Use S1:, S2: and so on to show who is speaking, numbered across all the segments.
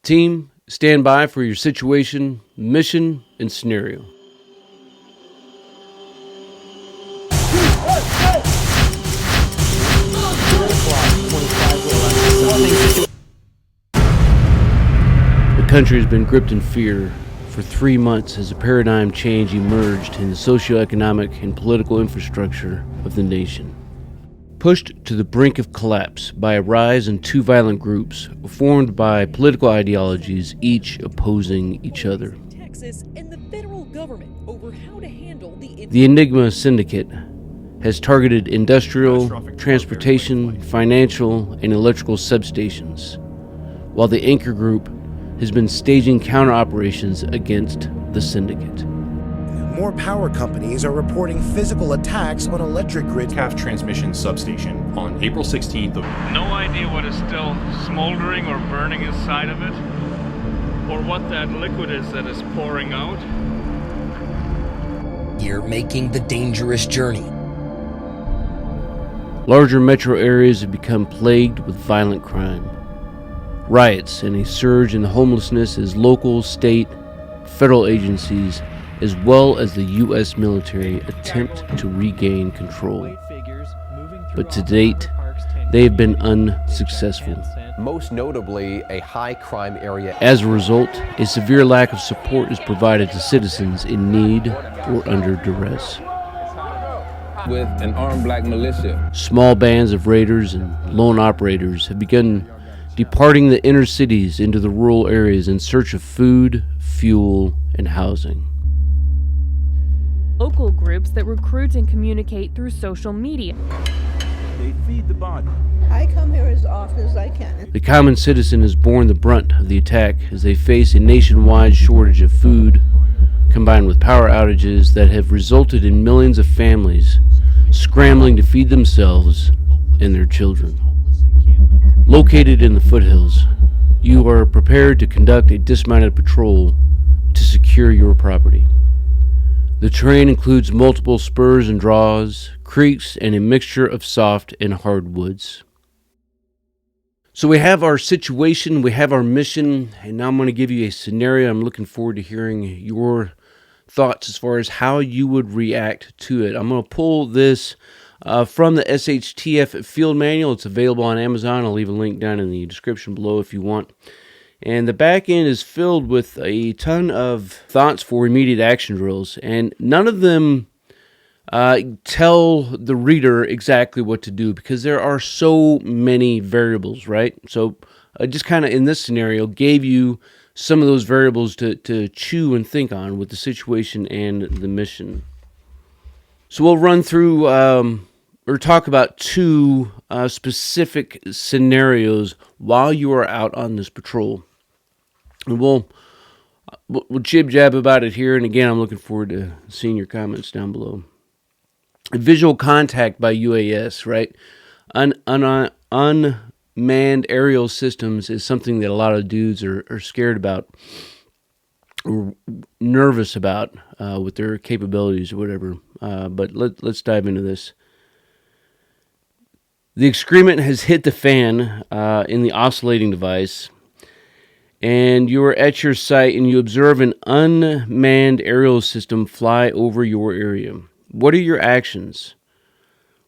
S1: Team, stand by for your situation, mission, and scenario. The country has been gripped in fear for 3 months as a paradigm change emerged in the socioeconomic and political infrastructure of the nation. Pushed to the brink of collapse by a rise in two violent groups formed by political ideologies, each opposing each other.
S2: Texas and the federal government over how to handle
S1: the Enigma Syndicate has targeted industrial, transportation, financial, and electrical substations, while the Anchor Group has been staging counter-operations against the syndicate.
S3: More power companies are reporting physical attacks on electric grid
S4: calf transmission substation on April 16th.
S5: No idea what is still smoldering or burning inside of it, or what that liquid is that is pouring out.
S6: You're making the dangerous journey.
S1: Larger metro areas have become plagued with violent crime. Riots and a surge in homelessness as local, state, federal agencies, as well as the U.S. military attempt to regain control. But to date, they have been unsuccessful.
S7: Most notably, a high crime area.
S1: As a result, a severe lack of support is provided to citizens in need or under duress.
S8: With an armed black militia.
S1: Small bands of raiders and lone operators have begun departing the inner cities into the rural areas in search of food, fuel, and housing.
S9: Local groups that recruit and communicate through social media.
S10: They feed the body.
S11: I come here as often as I can.
S1: The common citizen has borne the brunt of the attack as they face a nationwide shortage of food, combined with power outages that have resulted in millions of families scrambling to feed themselves and their children. Located in the foothills, you are prepared to conduct a dismounted patrol to secure your property. The terrain includes multiple spurs and draws, creeks, and a mixture of soft and hardwoods. So we have our situation, we have our mission, and now I'm going to give you a scenario. I'm looking forward to hearing your thoughts as far as how you would react to it. I'm going to pull this from the SHTF field manual. It's available on Amazon. I'll leave a link down in the description below if you want. And the back end is filled with a ton of thoughts for immediate action drills, and none of them tell the reader exactly what to do because there are so many variables, right? So I just kind of, in this scenario, gave you some of those variables to chew and think on with the situation and the mission. So we'll run through or talk about two specific scenarios while you are out on this patrol. And we'll jib-jab about it here, and again, I'm looking forward to seeing your comments down below. Visual contact by UAS, right? Unmanned aerial systems is something that a lot of dudes are scared about or nervous about with their capabilities or whatever. But let's dive into this. The excrement has hit the fan in the oscillating device, and you are at your site and you observe an unmanned aerial system fly over your area. What are your actions?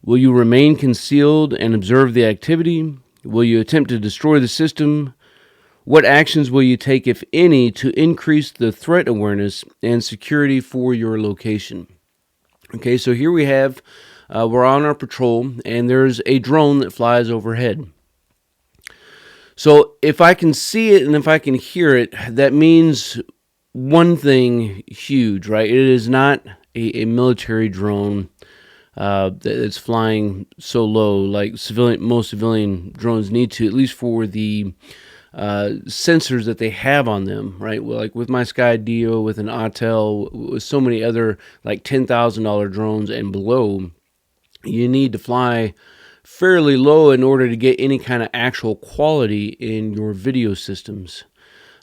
S1: Will you remain concealed and observe the activity? Will you attempt to destroy the system? What actions will you take, if any, to increase the threat awareness and security for your location? Okay, so here we have, we're on our patrol, and there's a drone that flies overhead. So if I can see it and if I can hear it, that means one thing huge, right? It is not a military drone that's flying so low like most civilian drones need to, at least for the sensors that they have on them, right? Well, like with my Skydio, with an Autel, with so many other like $10,000 drones and below, you need to fly fairly low in order to get any kind of actual quality in your video systems.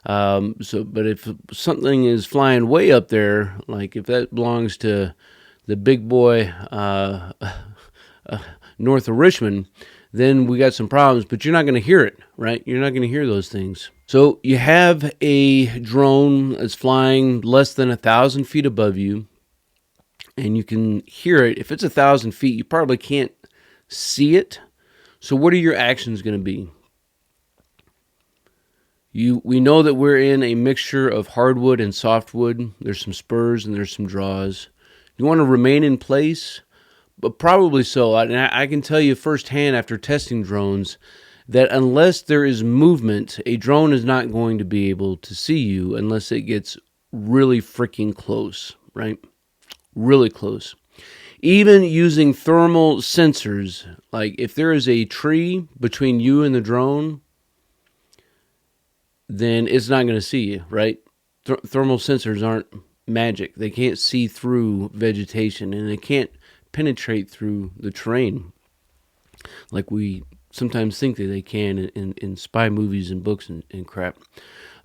S1: But if something is flying way up there, like if that belongs to the big boy north of Richmond, then we got some problems, but you're not going to hear it, right? You're not going to hear those things. So you have a drone that's flying less than 1,000 feet above you, and you can hear it. If it's 1,000 feet, you probably can't see it. So what are your actions going to be? We know that we're in a mixture of hardwood and softwood. There's some spurs and there's some draws. You want to remain in place, but probably so. And I can tell you firsthand after testing drones that unless there is movement, a drone is not going to be able to see you unless it gets really freaking close, right? Really close. Even using thermal sensors, like if there is a tree between you and the drone, then it's not going to see you, right? Thermal sensors aren't magic. They can't see through vegetation, and they can't penetrate through the terrain like we sometimes think that they can in spy movies and books and crap.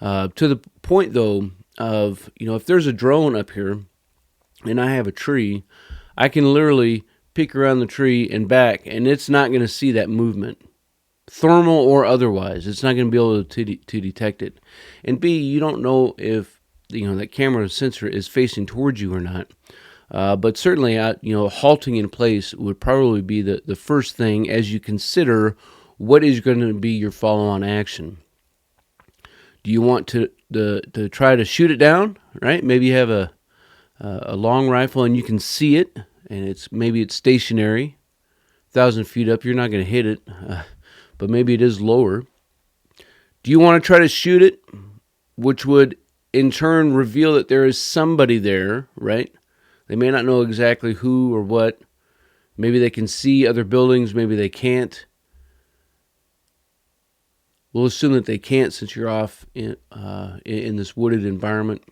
S1: To the point, though, of, if there's a drone up here and I have a tree, I can literally peek around the tree and back, and it's not going to see that movement. Thermal or otherwise, it's not going to be able to detect it. And B, you don't know if that camera sensor is facing towards you or not. But certainly, halting in place would probably be the first thing as you consider what is going to be your follow-on action. Do you want to try to shoot it down? Right? Maybe you have a long rifle and you can see it, and maybe it's stationary, 1,000 feet up. You're not going to hit it. But maybe it is lower. Do you want to try to shoot it, which would in turn reveal that there is somebody there, right? They may not know exactly who or what. Maybe they can see other buildings, maybe they can't. We'll assume that they can't since you're off in this wooded environment.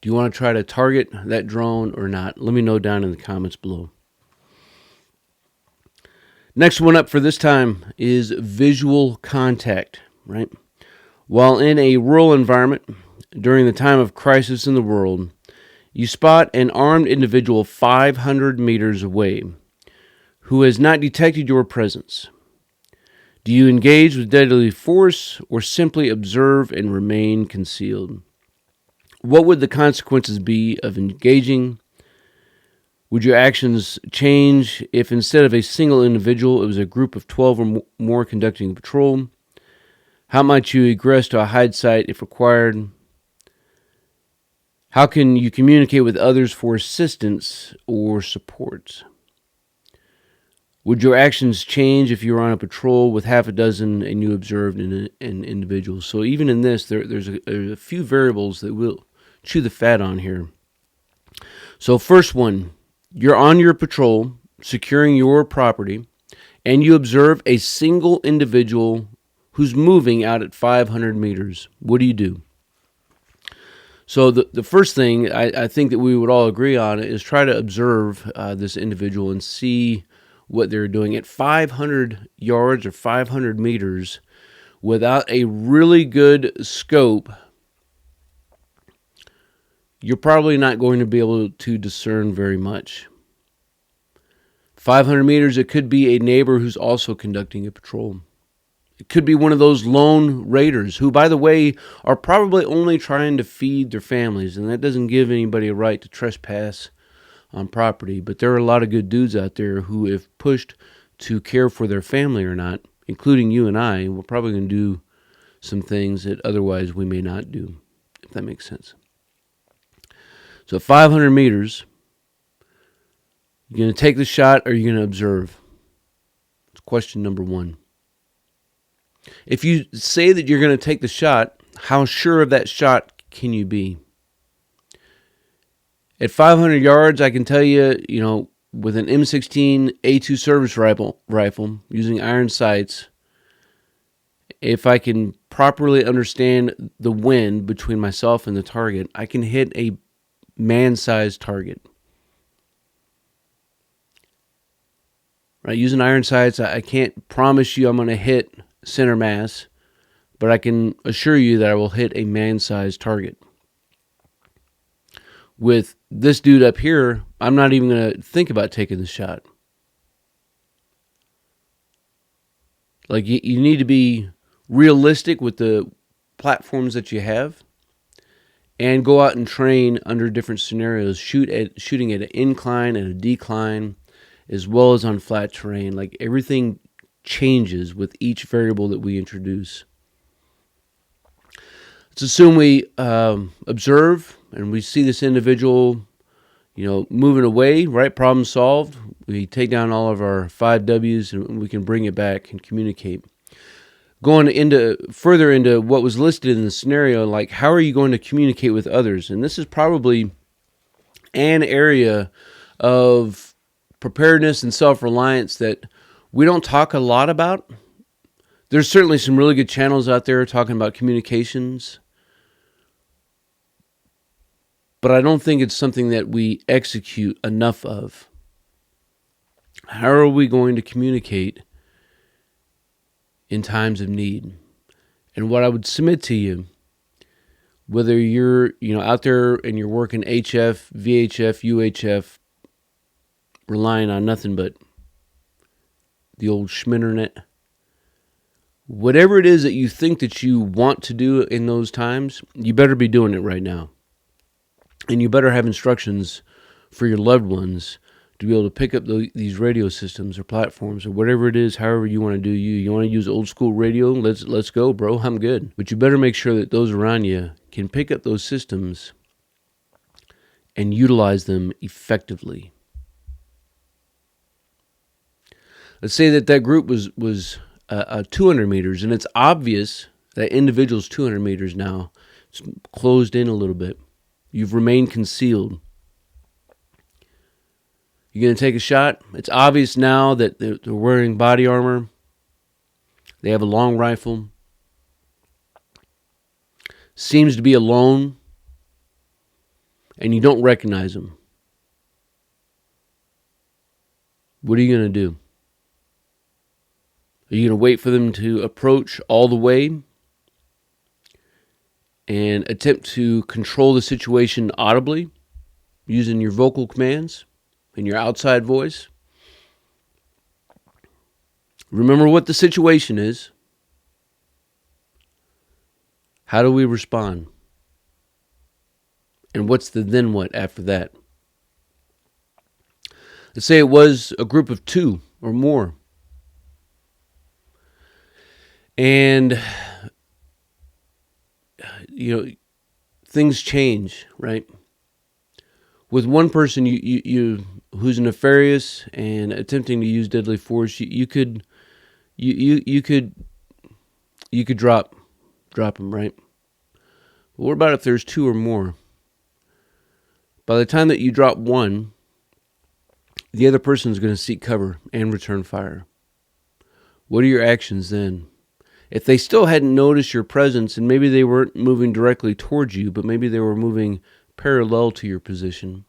S1: Do you want to try to target that drone or not? Let me know down in the comments below. Next one up for this time is visual contact, right? While in a rural environment, during the time of crisis in the world, you spot an armed individual 500 meters away who has not detected your presence. Do you engage with deadly force or simply observe and remain concealed? What would the consequences be of engaging? Would your actions change if instead of a single individual, it was a group of 12 or more conducting a patrol? How might you egress to a hide site if required? How can you communicate with others for assistance or support? Would your actions change if you were on a patrol with half a dozen and you observed an individual? So even in this, there's a few variables that we'll chew the fat on here. So first one, you're on your patrol, securing your property, and you observe a single individual who's moving out at 500 meters. What do you do? So the first thing I think that we would all agree on is try to observe this individual and see what they're doing. At 500 yards or 500 meters, without a really good scope, you're probably not going to be able to discern very much. 500 meters, it could be a neighbor who's also conducting a patrol. It could be one of those lone raiders who, by the way, are probably only trying to feed their families, and that doesn't give anybody a right to trespass on property. But there are a lot of good dudes out there who, if pushed to care for their family or not, including you and I, we're probably going to do some things that otherwise we may not do, if that makes sense. So 500 meters, you're going to take the shot or you're going to observe? It's question number one. If you say that you're going to take the shot, how sure of that shot can you be? At 500 yards, I can tell you, with an M16 A2 service rifle using iron sights, if I can properly understand the wind between myself and the target, I can hit a man-sized target. Right? Using iron sights, I can't promise you I'm going to hit center mass, but I can assure you that I will hit a man-sized target. With this dude up here, I'm not even going to think about taking the shot. Like, you need to be realistic with the platforms that you have, and go out and train under different scenarios, shooting at an incline and a decline, as well as on flat terrain. Like, everything changes with each variable that we introduce. Let's assume we observe and we see this individual, moving away, right? Problem solved. We take down all of our 5 W's and we can bring it back and communicate. Going further into what was listed in the scenario, like, how are you going to communicate with others? And this is probably an area of preparedness and self-reliance that we don't talk a lot about. There's certainly some really good channels out there talking about communications, but I don't think it's something that we execute enough of. How are we going to communicate in times of need? And what I would submit to you, whether you're out there and you're working HF, VHF, UHF, relying on nothing but the old schminternet, whatever it is that you think that you want to do in those times, you better be doing it right now. And you better have instructions for your loved ones to be able to pick up these radio systems or platforms or whatever it is, however you want to do you. You want to use old school radio? Let's go, bro. I'm good. But you better make sure that those around you can pick up those systems and utilize them effectively. Let's say that group was 200 meters, and it's obvious that individual's 200 meters now. It's closed in a little bit. You've remained concealed. You're going to take a shot. It's obvious now that they're wearing body armor. They have a long rifle. Seems to be alone. And you don't recognize them. What are you going to do? Are you going to wait for them to approach all the way and attempt to control the situation audibly using your vocal commands and your outside voice? Remember what the situation is. How do we respond? And what's the then what after that? Let's say it was a group of 2 or more. And, things change, right? With one person you who's nefarious and attempting to use deadly force, you could drop them, right? But what about if there's 2 or more? By the time that you drop one, the other person is going to seek cover and return fire. What are your actions then? If they still hadn't noticed your presence, and maybe they weren't moving directly towards you, but maybe they were moving parallel to your position,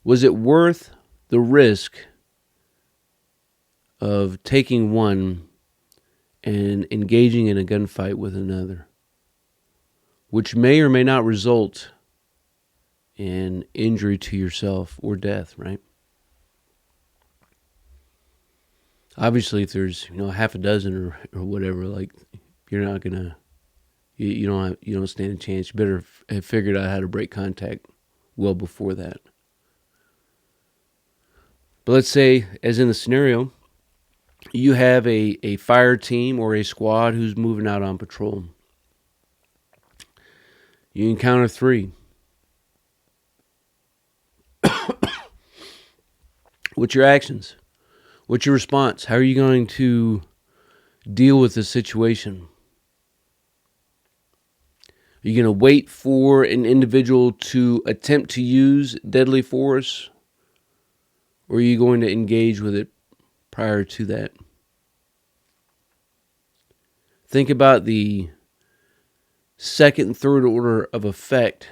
S1: was it worth the risk of taking one and engaging in a gunfight with another, which may or may not result in injury to yourself or death, right? Obviously, if there's half a dozen or whatever, like, you're not gonna, you don't stand a chance. You better have figured out how to break contact well before that. But let's say, as in the scenario, you have a fire team or a squad who's moving out on patrol. You encounter 3. What's your actions? What's your response? How are you going to deal with the situation? Are you going to wait for an individual to attempt to use deadly force? Or are you going to engage with it prior to that? Think about the second and third order of effect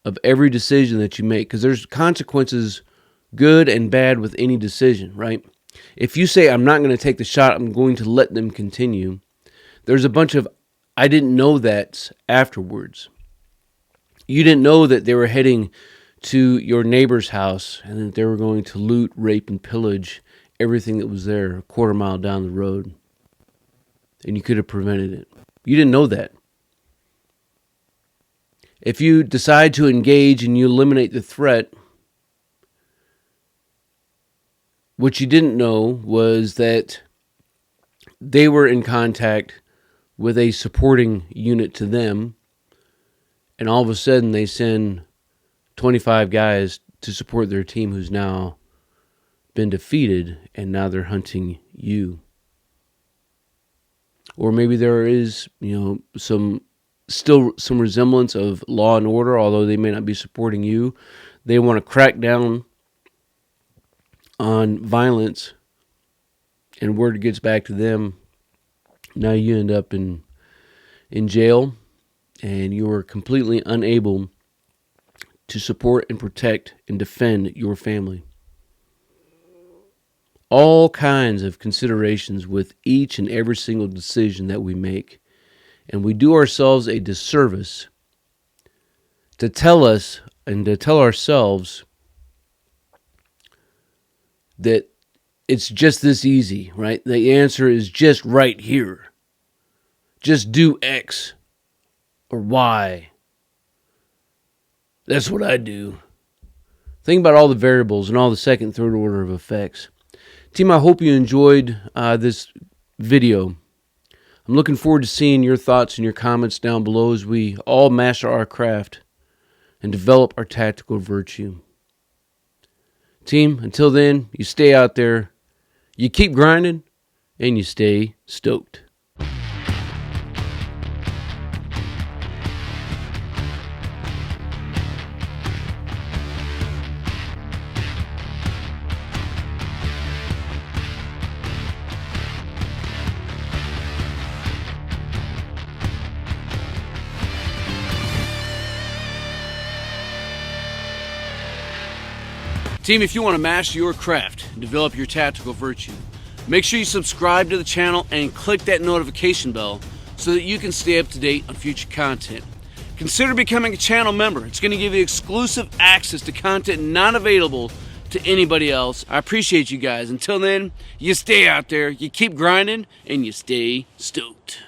S1: of every decision that you make, because there's consequences, good and bad, with any decision, right? If you say, I'm not going to take the shot, I'm going to let them continue, there's a bunch of I didn't know that afterwards. You didn't know that they were heading to your neighbor's house and that they were going to loot, rape, and pillage everything that was there a quarter mile down the road. And you could have prevented it. You didn't know that. If you decide to engage and you eliminate the threat, what you didn't know was that they were in contact with a supporting unit to them, and all of a sudden they send 25 guys to support their team who's now been defeated, and now they're hunting you. Or maybe there is, still some resemblance of law and order, although they may not be supporting you. They want to crack down on violence, and word gets back to them. Now you end up in jail, and you are completely unable to support and protect and defend your family. All kinds of considerations with each and every single decision that we make. And we do ourselves a disservice to tell us and to tell ourselves that it's just this easy, right? The answer is just right here. Just do X or Y. That's what I do. Think about all the variables and all the second, third order of effects. Team, I hope you enjoyed this video. I'm looking forward to seeing your thoughts and your comments down below as we all master our craft and develop our tactical virtue. Team, until then, you stay out there, you keep grinding, and you stay stoked. Team, if you want to master your craft and develop your tactical virtue, make sure you subscribe to the channel and click that notification bell so that you can stay up to date on future content. Consider becoming a channel member. It's going to give you exclusive access to content not available to anybody else. I appreciate you guys. Until then, you stay out there, you keep grinding, and you stay stoked.